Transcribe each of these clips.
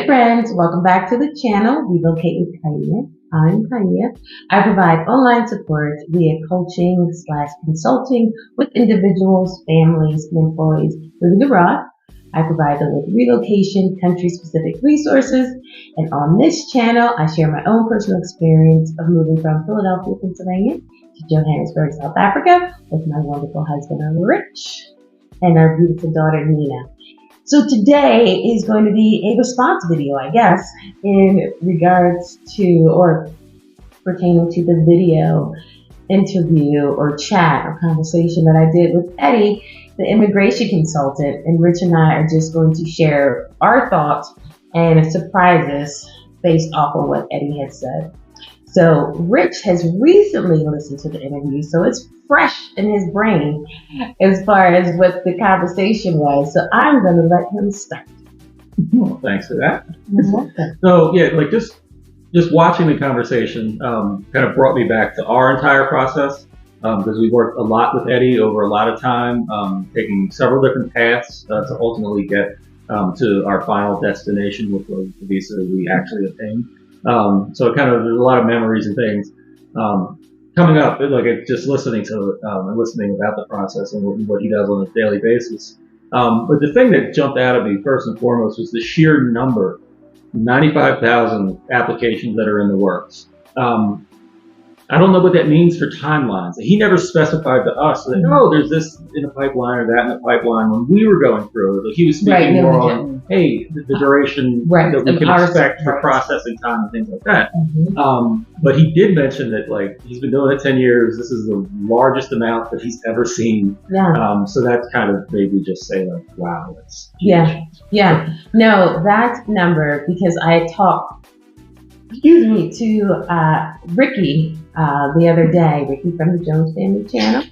Hey friends, welcome back to the channel. Relocate with Kaya. I'm Kaya. I provide online support via coaching / consulting with individuals, families, and employees living abroad. I provide them with relocation, country-specific resources, and on this channel, I share my own personal experience of moving from Philadelphia, Pennsylvania to Johannesburg, South Africa with my wonderful husband, Rich, and our beautiful daughter, Nina. So today is going to be a response video, I guess, in regards to or pertaining to the video interview or chat or conversation that I did with Eddie, the immigration consultant, and Rich and I are just going to share our thoughts and surprises based off of what Eddie had said. So Rich has recently listened to the interview, so it's fresh in his brain as far as what the conversation was. So I'm going to let him start. Well, thanks for that. Mm-hmm. So yeah, like just watching the conversation kind of brought me back to our entire process because we worked a lot with Eddie over a lot of time, taking several different paths to ultimately get to our final destination, which was the visa we actually obtained. So it kind of, there's a lot of memories and things coming up, like just listening to it and listening about the process and what he does on a daily basis. But the thing that jumped out at me first and foremost was the sheer number, 95,000 applications that are in the works. I don't know what that means for timelines. He never specified to us that, oh, there's this in the pipeline or that in the pipeline when we were going through it. Like he was speaking more on, hey, the duration that we can expect for processing time and things like that. Mm-hmm. But he did mention that, like, he's been doing it 10 years. This is the largest amount that he's ever seen. Yeah. So that kind of made me just say, like, wow, that's huge. Yeah. No, that number, because I talked, to Ricky the other day, Ricky from the Jones Family Channel.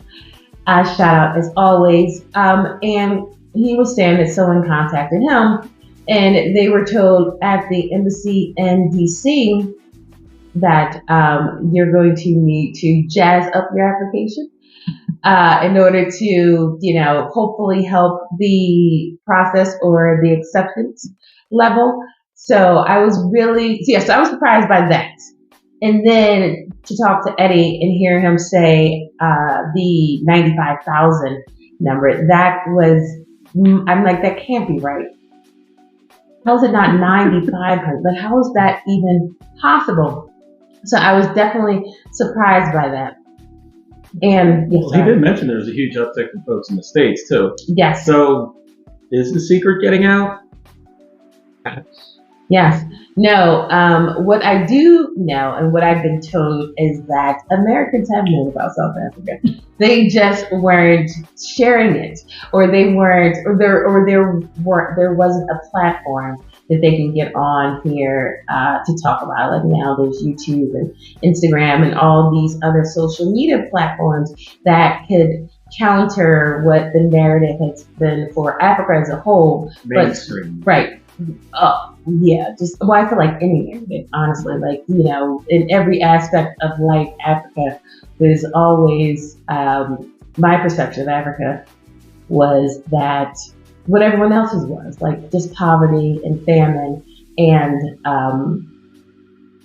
Shout out as always. And he was saying that someone contacted him and they were told at the embassy in DC that you're going to need to jazz up your application in order to, hopefully help the process or the acceptance level. So I was I was surprised by that. And then to talk to Eddie and hear him say the 95,000 number, that was, I'm like, that can't be right. How is it not 9,500? But how is that even possible? So I was definitely surprised by that. And yes, he did mention there was a huge uptick in folks in the States too. Yes. So is the secret getting out? Yes. No, what I do know and what I've been told is that Americans have known about South Africa. They just weren't sharing it, or there wasn't a platform that they can get on here to talk about. Like now there's YouTube and Instagram and all these other social media platforms that could counter what the narrative has been for Africa as a whole. Mainstream. But, right. Yeah, I feel like any narrative, honestly, like, in every aspect of life, Africa was always, my perception of Africa was that what everyone else's was, like just poverty and famine and,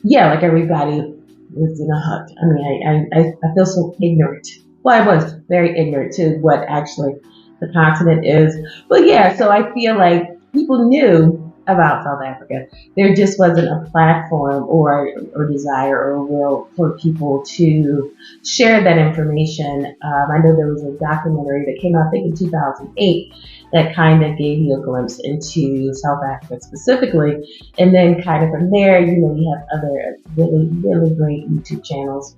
like everybody lives in a hut. I mean, I feel so ignorant. Well, I was very ignorant to what actually the continent is. But yeah, so I feel like people knew about South Africa. There just wasn't a platform or desire or will for people to share that information. I know there was a documentary that came out, I think, in 2008 that kind of gave you a glimpse into South Africa specifically. And then kind of from there, you have other really, really great YouTube channels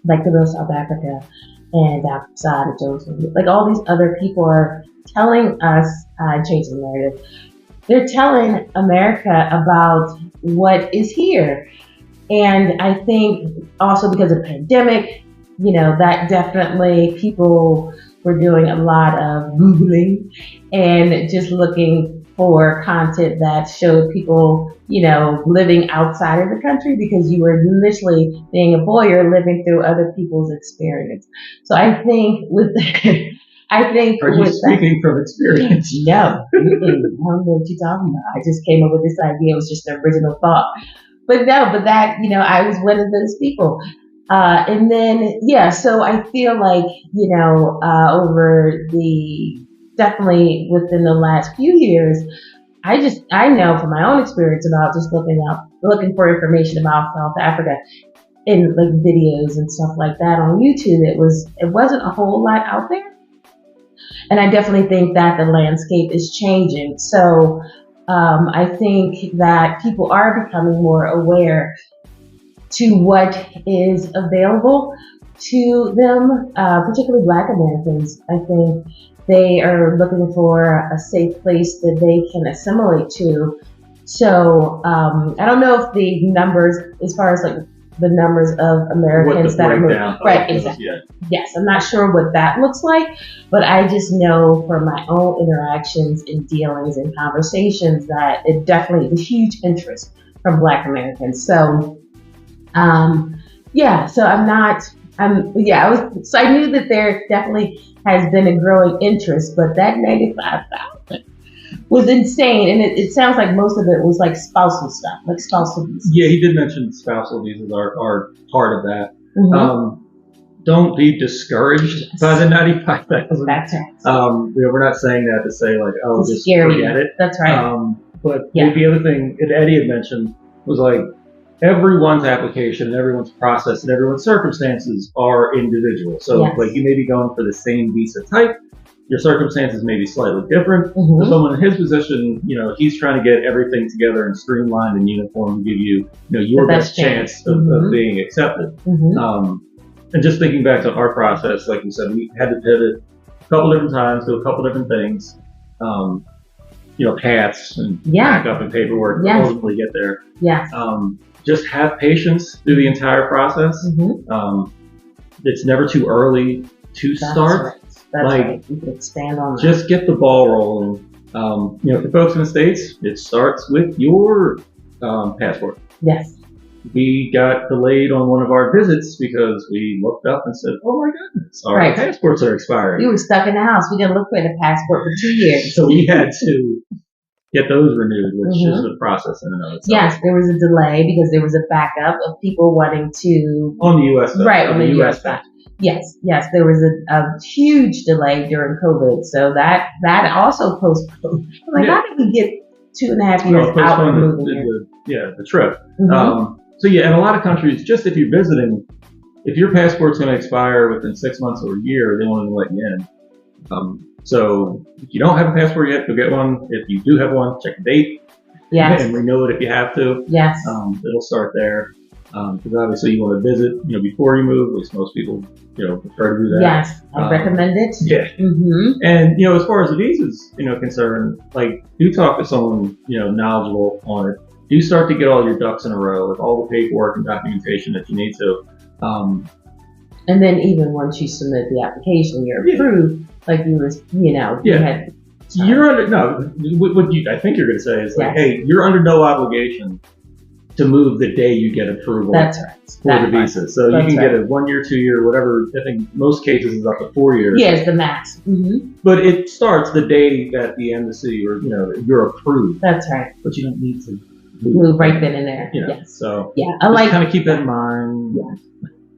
like The Real South Africa and outside of Jones. Like all these other people are telling us, changing the narrative, they're telling America about what is here. And I think also because of the pandemic, that definitely people were doing a lot of Googling and just looking for content that showed people, living outside of the country because you were literally being a voyeur living through other people's experience. So I think with I think Are you speaking from experience? no, I don't know what you're talking about. I just came up with this idea. It was just an original thought. But no, but that, I was one of those people. And then, yeah, so I feel like, over definitely within the last few years, I know from my own experience about just looking for information about South Africa in like videos and stuff like that on YouTube. It wasn't a whole lot out there. And I definitely think that the landscape is changing. So I think that people are becoming more aware to what is available to them, particularly Black Americans. I think they are looking for a safe place that they can assimilate to. So I don't know if the numbers, as far as like the numbers of Americans that are moving, right? Exactly. Yeah. Yes, I'm not sure what that looks like, but I just know from my own interactions and dealings and conversations that it definitely is a huge interest from Black Americans. So, yeah. So so I knew that there definitely has been a growing interest, but that 95,000 was insane. And it sounds like most of it was like spousal stuff, like spousal visas. Yeah, he did mention spousal visas are part of that. Mm-hmm. Don't be discouraged by the 95,000. That's right. We're not saying that to say like, oh, it's just scary. Forget it. That's right. But the other thing that Eddie had mentioned was like, everyone's application and everyone's process and everyone's circumstances are individual. So like you may be going for the same visa type. Your circumstances may be slightly different. Mm-hmm. For someone in his position, he's trying to get everything together and streamlined and uniform to give you, your best chance of being accepted. Mm-hmm. And just thinking back to our process, like you said, we had to pivot a couple different times, do a couple different things, paths and backup and paperwork to ultimately get there. Yes. Just have patience through the entire process. Mm-hmm. It's never too early to start. Right. That's right. You can expand on that. Just get the ball rolling. For folks in the States, it starts with your passport. Yes. We got delayed on one of our visits because we looked up and said, oh my goodness, our passports are expiring. We were stuck in the house. We didn't look for the passport for 2 years. So we had to get those renewed, which is a process in and of itself. Yes, there was a delay because there was a backup of people wanting to... On the U.S. side. Right, on the U.S. side. Yes, there was a huge delay during COVID. So that also postponed. How did we get 2.5 years out from moving here? The trip. Mm-hmm. And a lot of countries, just if you're visiting, if your passport's going to expire within 6 months or a year, they won't even let you in. So if you don't have a passport yet, go get one. If you do have one, check the date. Yes. And renew it if you have to. Yes. It'll start there. Because obviously you want to visit, before you move. At least most people, prefer to do that. Yes, I recommend it. Yeah. Mm-hmm. And as far as the visas, concerned, like do talk to someone knowledgeable on it. Do start to get all your ducks in a row with all the paperwork and documentation that you need to. And then even once you submit the application, you're approved. Like you were, you had. You're under I think you're going to say is like, hey, you're under no obligation to move the day you get approval. That's right. For the visa. So you can get a 1 year, 2 year, whatever. I think most cases is up to 4 years. Yeah, it's the max. Mm-hmm. But it starts the day that the embassy or, you're approved. That's right. But you don't need to move right then and there. Yes. So I like kind of keep that in mind.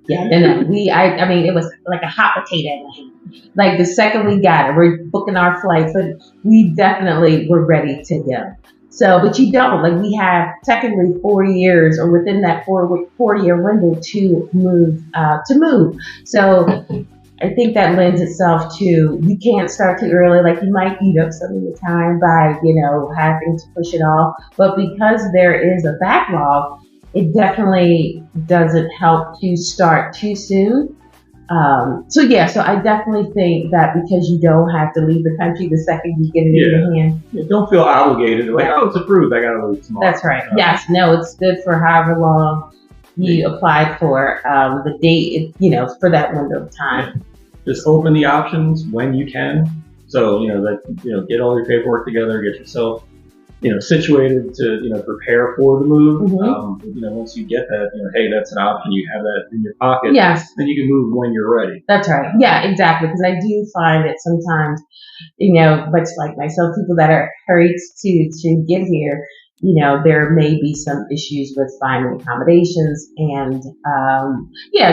Yeah. No. I mean, it was like a hot potato in my hand. Like the second we got it, we're booking our flights, but we definitely were ready to go. So, but you don't. Like we have technically 4 years, or within that 4-year window to move. So, I think that lends itself to you can't start too early. Like you might eat up some of your time by having to push it off. But because there is a backlog, it definitely doesn't help to start too soon. So I definitely think that because you don't have to leave the country the second you get it in your hand. Yeah, don't feel obligated. Like, it's approved. I got to leave tomorrow. That's right. Yes. No, it's good for however long you applied for the date, for that window of time. Just open the options when you can. So, get all your paperwork together, get yourself situated to, prepare for the move. Mm-hmm. Once you get that, hey, that's an option. You have that in your pocket. Yes. Then you can move when you're ready. That's right. Yeah, exactly. Because I do find that sometimes, much like myself, people that are hurried to get here, there may be some issues with finding accommodations, and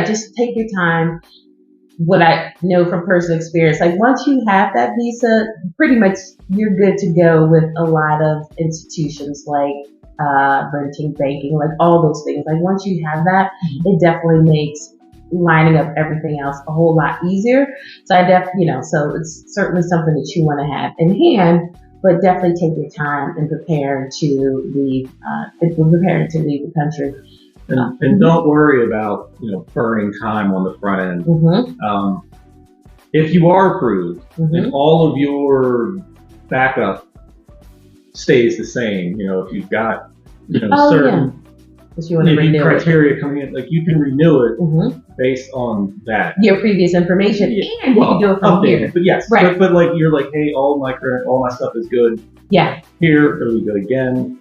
just take your time. What I know from personal experience, like once you have that visa, pretty much you're good to go with a lot of institutions like renting, banking, like all those things. Like once you have that, it definitely makes lining up everything else a whole lot easier. So so it's certainly something that you want to have in hand, but definitely take your time and prepare to leave the country. And don't worry about burning time on the front end. Mm-hmm. If you are approved and all of your backup stays the same, if you've got certain criteria coming in, like you can renew it based on that, your previous information, and you can do it from here. But yes, right. But like you're like, hey, all my stuff is good. Yeah. Here, it'll be good again.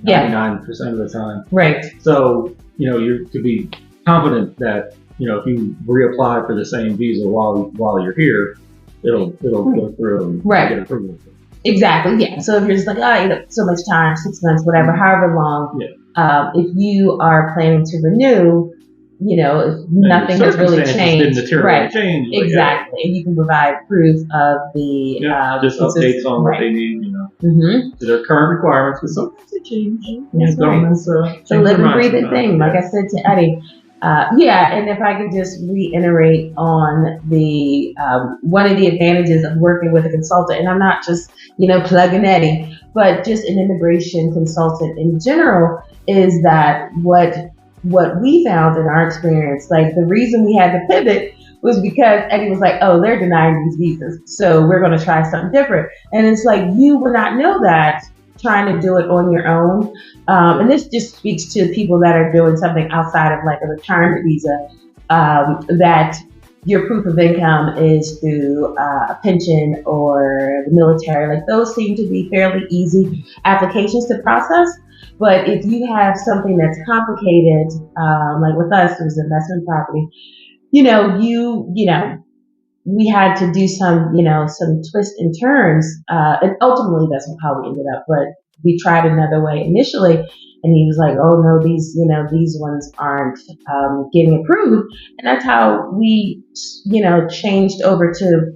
99% of the time. Right. So, you could be confident that, if you reapply for the same visa while you're here, it'll go through and get approval. Exactly. Yeah. So if you're just like, so much time, 6 months, whatever, however long, if you are planning to renew, if nothing has really changed, change, exactly, and you can provide proof of the just updates on what they need, to their current requirements, because sometimes they change. Governments, it's a living, breathing thing. Like I said to Eddie, and if I could just reiterate on the one of the advantages of working with a consultant, and I'm not just plugging Eddie, but just an immigration consultant in general, is that what we found in our experience, like the reason we had to pivot was because Eddie was like, oh, they're denying these visas, so we're going to try something different. And it's like, you would not know that trying to do it on your own. And this just speaks to people that are doing something outside of like a retirement visa, that your proof of income is through a pension or the military. Like those seem to be fairly easy applications to process. But if you have something that's complicated, like with us, it was investment property, we had to do some twists and turns, and ultimately that's how we ended up. But we tried another way initially, and he was like, "Oh no, these ones aren't getting approved," and that's how we changed over to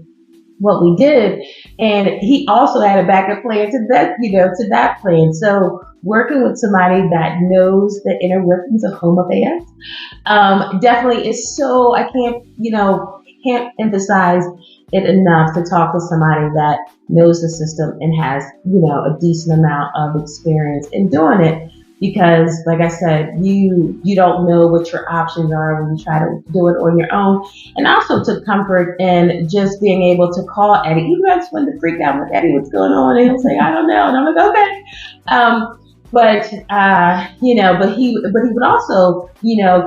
what we did. And he also had a backup plan to that plan. So working with somebody that knows the inner workings of home affairs definitely is so, I can't emphasize it enough to talk to somebody that knows the system and has a decent amount of experience in doing it. Because like I said, you don't know what your options are when you try to do it on your own. And I also took comfort in just being able to call Eddie. Even I just wanted to freak out with Eddie, what's going on? And he'll say, I don't know. And I'm like, okay. But he would also,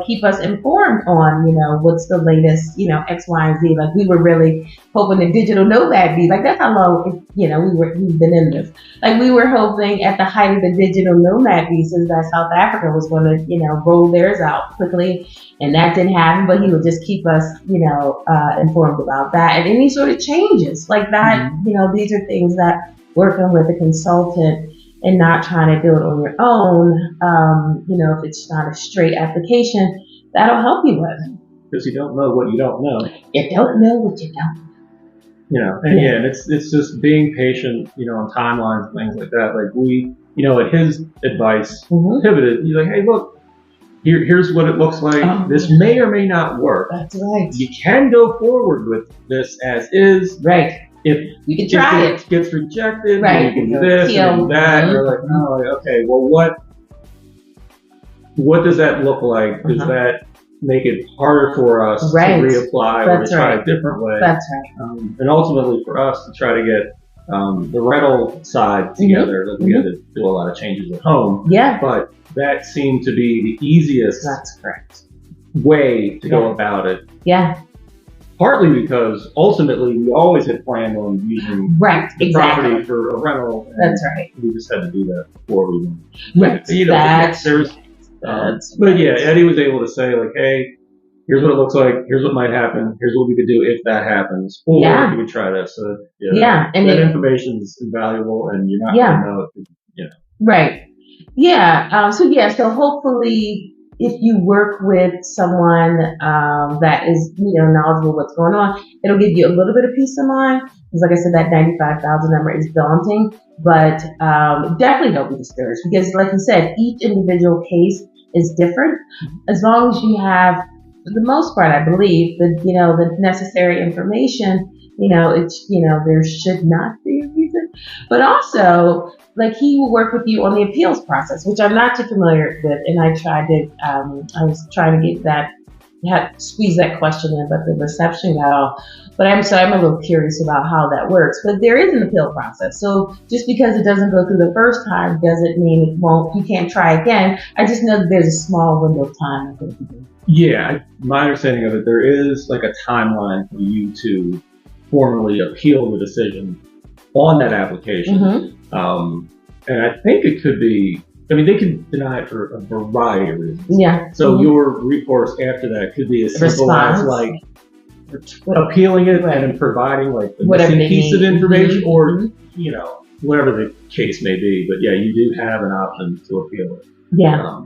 keep us informed on, what's the latest, X, Y, and Z. Like we were really hoping the digital nomad visa, like that's how long, we've been in this. Like we were hoping at the height of the digital nomad visas that South Africa was going to, roll theirs out quickly. And that didn't happen, but he would just keep us, informed about that and any sort of changes like that. These are things that working with a consultant and not trying to do it on your own, if it's not a straight application, that'll help you with. Because you don't know what you don't know. You don't know what you don't know. And it's just being patient, on timelines and things like that. Like we, at his advice, pivoted. He's like, hey, look, here's what it looks like. This may or may not work. That's right. You can go forward with this as is. Right. If you can try it gets rejected, right. You can do this and that. And you're like, oh, okay. Well, what does that look like? Does that make it harder for us to reapply or to try a different way? That's right. And ultimately, for us to try to get the rental side together, like we had to do a lot of changes at home. Yeah. But that seemed to be the easiest. That's correct. Way to go about it. Yeah. partly because ultimately we always had planned on using Right, the exactly. property for a rental. And That's right. we just had to do that before we went. Right. You know, That's there's, that's but yeah, Eddie was able to say like, hey, here's what it looks like. Here's what might happen. Here's what we could do if that happens. Or Yeah. you could try this. So Yeah, and that it, information is invaluable, and you're not yeah, going to know it. You know. right. Yeah. So hopefully, if you work with someone that is, knowledgeable what's going on, it'll give you a little bit of peace of mind. Because, like I said, that 95,000 number is daunting, but definitely don't be discouraged because, like you said, each individual case is different. As long as you have, for the most part, I believe, the necessary information. There should not be a reason, but also like he will work with you on the appeals process, which I'm not too familiar with, and I was trying to get that, squeeze that question in, but the reception got off. But I'm a little curious about how that works. But there is an appeal process, so just because it doesn't go through the first time doesn't mean it won't. You can't try again. I just know that there's a small window of time. I think. Yeah, my understanding of it, there is like a timeline for you to formally appeal the decision on that application. Mm-hmm. And I think it could be, they could deny it for a variety of reasons. Yeah. So your recourse after that could be as simple as like appealing it and then providing like the missing piece of information or, whatever the case may be. But yeah, you do have an option to appeal it. Yeah.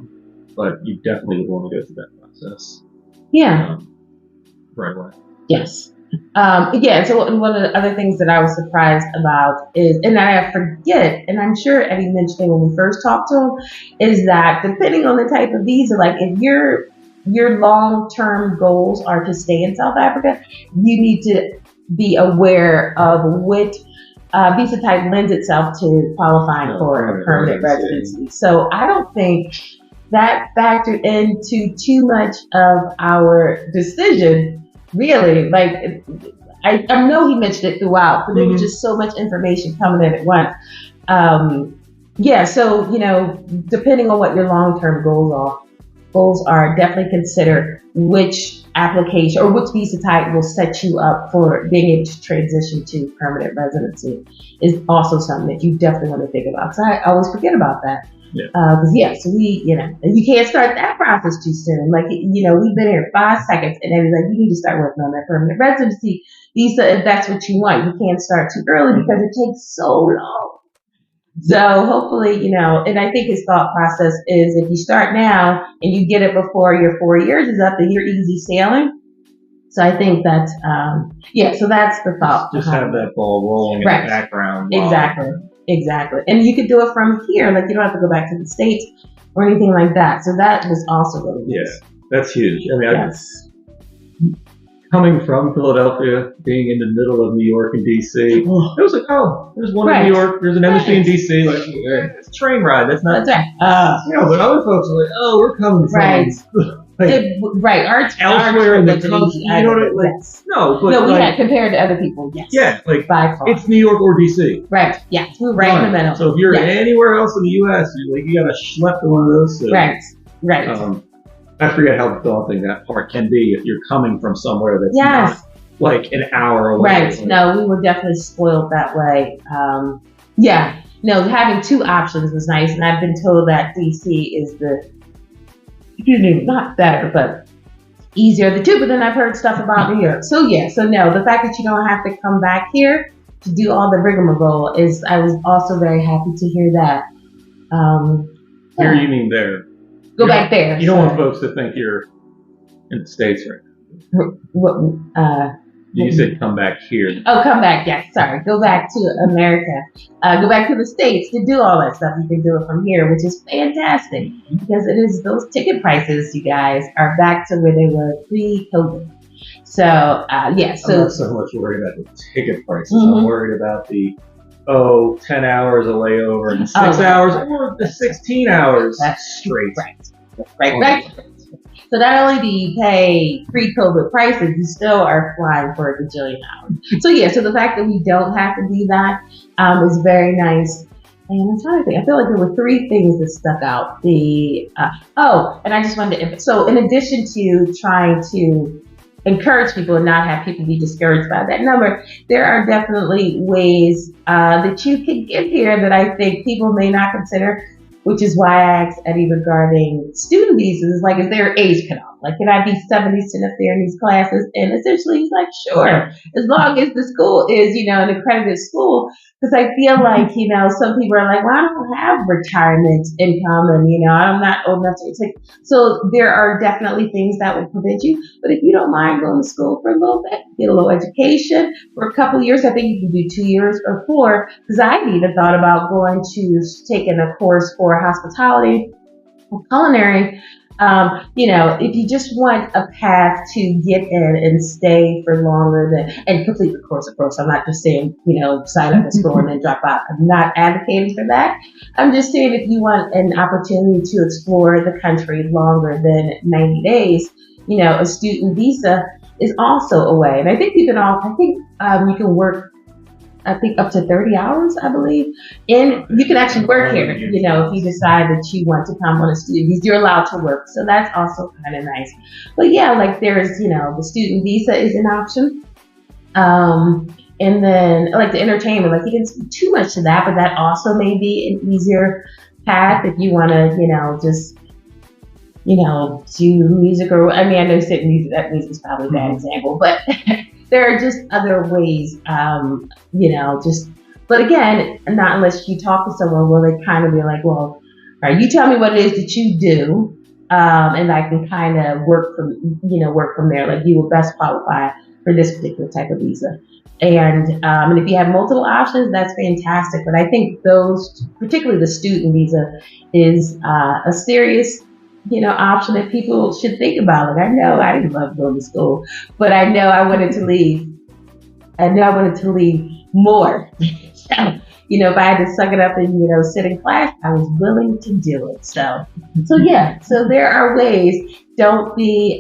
But you definitely would want to go through that process. Yeah. Right away. Yes. So one of the other things that I was surprised about is, and I forget, and I'm sure Eddie mentioned it when we first talked to him, is that depending on the type of visa, like if your long-term goals are to stay in South Africa, you need to be aware of which visa type lends itself to qualifying for a permanent residency. So I don't think that factored into too much of our decision. Really, like I know he mentioned it throughout, but there was just so much information coming in at once. So depending on what your long-term goals are, definitely consider which application or which visa type will set you up for being able to transition to permanent residency. Is also something that you definitely want to think about. Because I always forget about that. So you can't start that process too soon. Like, we've been here 5 seconds and then he's like, you need to start working on that permanent residency visa if that's what you want. You can't start too early because it takes so long. So hopefully, and I think his thought process is if you start now and you get it before your 4 years is up, then you're easy sailing. So I think that's, so that's the thought. Just have that ball rolling in the background. Exactly. And you could do it from here. Like, you don't have to go back to the States or anything like that. So that was also really nice. Yeah, that's huge. Coming from Philadelphia, being in the middle of New York and DC, it was like, there's one in New York, there's an embassy in DC. Like, it's a train ride. That's not. That's right. But other folks are like, we're coming from. Elsewhere in the country, you know what I mean? Yes. We had compared to other people. Yes. Yeah, like by far. It's New York or DC. Right. Yeah, we're right in the middle. So if you're anywhere else in the U.S., you got to schlep to one of those. So, right. I forget how daunting that part can be if you're coming from somewhere that's not like an hour away. Right. No, we were definitely spoiled that way. Having 2 options was nice, and I've been told that DC is not better, but easier of the 2. But then I've heard stuff about New York. So the fact that you don't have to come back here to do all the rigmarole I was also very happy to hear that. Here you mean there. Go back there. You don't want folks to think you're in the States right now. You said come back here. Oh, come back. Yes, sorry. Go back to America. Go back to the States to do all that stuff. You can do it from here, which is fantastic because it is those ticket prices, you guys, are back to where they were pre-COVID. So, I'm not so much worried about the ticket prices. I'm worried about the 10 hours of layover and 6 hours or the 16 hours straight. Right. So not only do you pay pre-COVID prices, you still are flying for a gajillion hours. So the fact that we don't have to do that is very nice. And I'm trying to think. I feel like there were 3 things that stuck out. And I just wanted to. So in addition to trying to encourage people and not have people be discouraged by that number, there are definitely ways that you can give here that I think people may not consider, which is why I asked Eddie regarding student visas. Like, is there age cutoff? Like, can I be 70 sitting up there in these classes? And essentially, he's like, sure, as long as the school is, an accredited school. Because I feel like, some people are like, well, I don't have retirement income and, I'm not old enough to take. So there are definitely things that will prevent you. But if you don't mind going to school for a little bit, get a little education for a couple of years, I think you can do 2 years or 4. Because I've even thought about going to taking a course for hospitality or culinary. If you just want a path to get in and stay for longer and complete the course, of course. I'm not just saying, sign up at school and then drop out. I'm not advocating for that. I'm just saying if you want an opportunity to explore the country longer than 90 days, a student visa is also a way. And I think you can work, up to 30 hours, I believe. And you can actually work here, if you decide that you want to come on a student visa, you're allowed to work. So that's also kind of nice. But yeah, like there's, the student visa is an option. And then like the entertainment, like you can speak too much to that, but that also may be an easier path if you want to, just do music or, I know music, that music is probably a bad example, but there are just other ways, but again, not unless you talk to someone where they kind of be like, well, all right, you tell me what it is that you do, and I can kind of work from there. Like you will best qualify for this particular type of visa. And if you have multiple options, that's fantastic. But I think those, particularly the student visa, is a serious option that people should think about. Like, I know I didn't love going to school, but I know I wanted to leave. I know I wanted to leave more. So, if I had to suck it up and, sit in class, I was willing to do it. So yeah. So there are ways. Don't be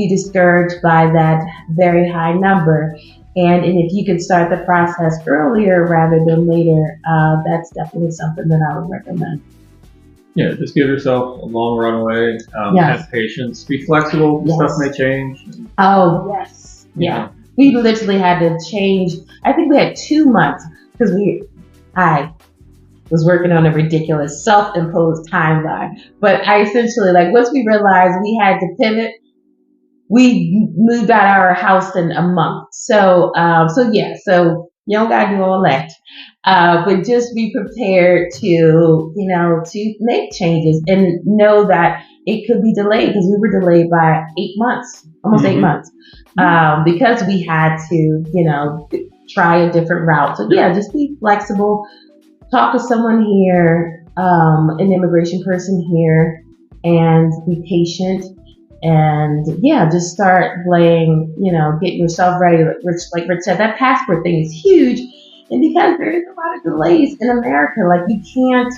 discouraged by that very high number. And if you can start the process earlier rather than later, that's definitely something that I would recommend. Yeah, just give yourself a long runway. Yes. Have patience. Be flexible. Yes. Stuff may change. Oh, yes. Yeah. We literally had to change. I think we had 2 months because I was working on a ridiculous self-imposed timeline. But I essentially, once we realized we had to pivot, we moved out of our house in a month. So you don't gotta do all that. But just be prepared to make changes and know that it could be delayed because we were delayed by 8 months, almost 8 months, because we had to, try a different route. So yeah, just be flexible. Talk to someone here, an immigration person here, and be patient. And yeah, just start getting yourself ready. Like Rich said, that passport thing is huge. And because there is a lot of delays in America, you can't,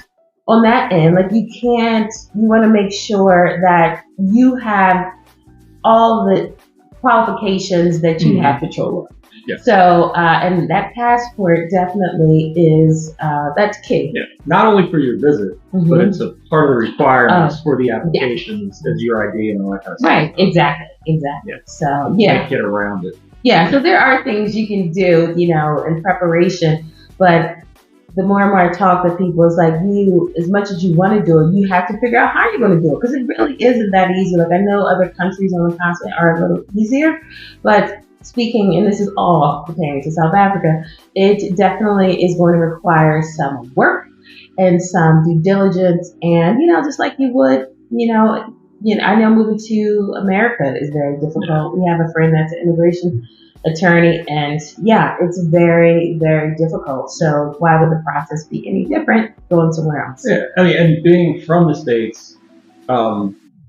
on that end, you want to make sure that you have all the qualifications that you have control of. Yeah. So, and that passport definitely is, that's key. Yeah. Not only for your visit, but it's a part of the requirements for the applications as your ID and all that kind of stuff. Right. Exactly. Yeah. So, yeah. Can't get around it. Yeah. So there are things you can do, in preparation, but the more and more I talk to people, it's like as much as you want to do it, you have to figure out how you're going to do it because it really isn't that easy. Like I know other countries on the continent are a little easier, but speaking, and this is all pertaining to South Africa, it definitely is going to require some work and some due diligence. And, just like you would, I know moving to America is very difficult. We have a friend that's an immigration attorney, and yeah, it's very, very difficult. So why would the process be any different going somewhere else? Yeah, and being from the States,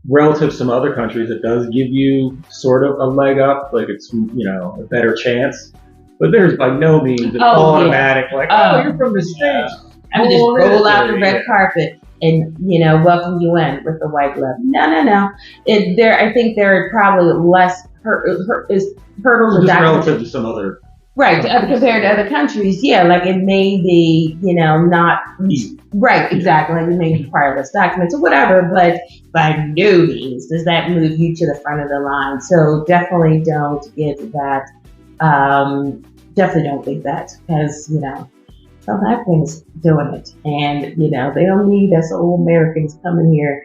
relative to some other countries, it does give you sort of a leg up, like it's, a better chance. But there's by no means an automatic, you're from the States. I mean, just roll out the red carpet and, welcome you in with the white glove. No. I think there are probably less hurdles. Just relative to some other Right, compared to other countries, yeah, like it may be, not right, exactly. Like it may require less documents or whatever, but by no means does that move you to the front of the line. So definitely don't get that. Definitely don't think that because South Africans doing it, and they don't need us old Americans coming here.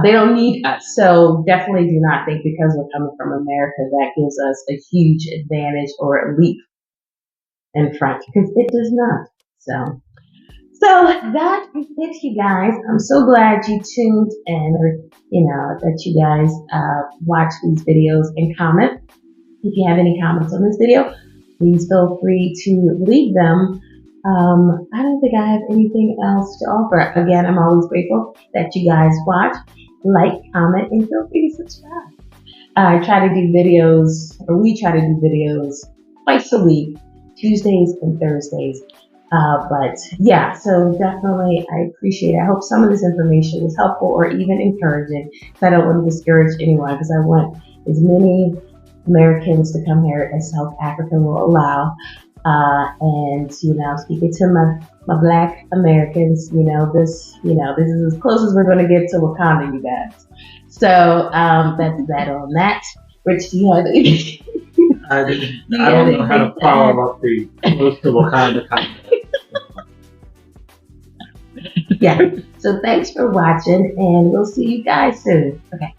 They don't need us. So definitely do not think because we're coming from America that gives us a huge advantage or a leap in front because it does not. So that is it, you guys. I'm so glad you tuned in, or that you guys watch these videos and comment. If you have any comments on this video, please feel free to leave them. I don't think I have anything else to offer. Again, I'm always grateful that you guys watch, like, comment, and feel free to subscribe. I try to do videos, or we try to do videos twice a week, Tuesdays and Thursdays. But yeah, so definitely I appreciate it. I hope some of this information was helpful or even encouraging. I don't want to discourage anyone because I want as many Americans to come here as South Africa will allow. And speaking to my Black Americans, this is as close as we're going to get to Wakanda, you guys. So that's that on that. Rich, do you have anything? I don't know how to follow up the close to Wakanda comment. Yeah. So thanks for watching, and we'll see you guys soon. Okay.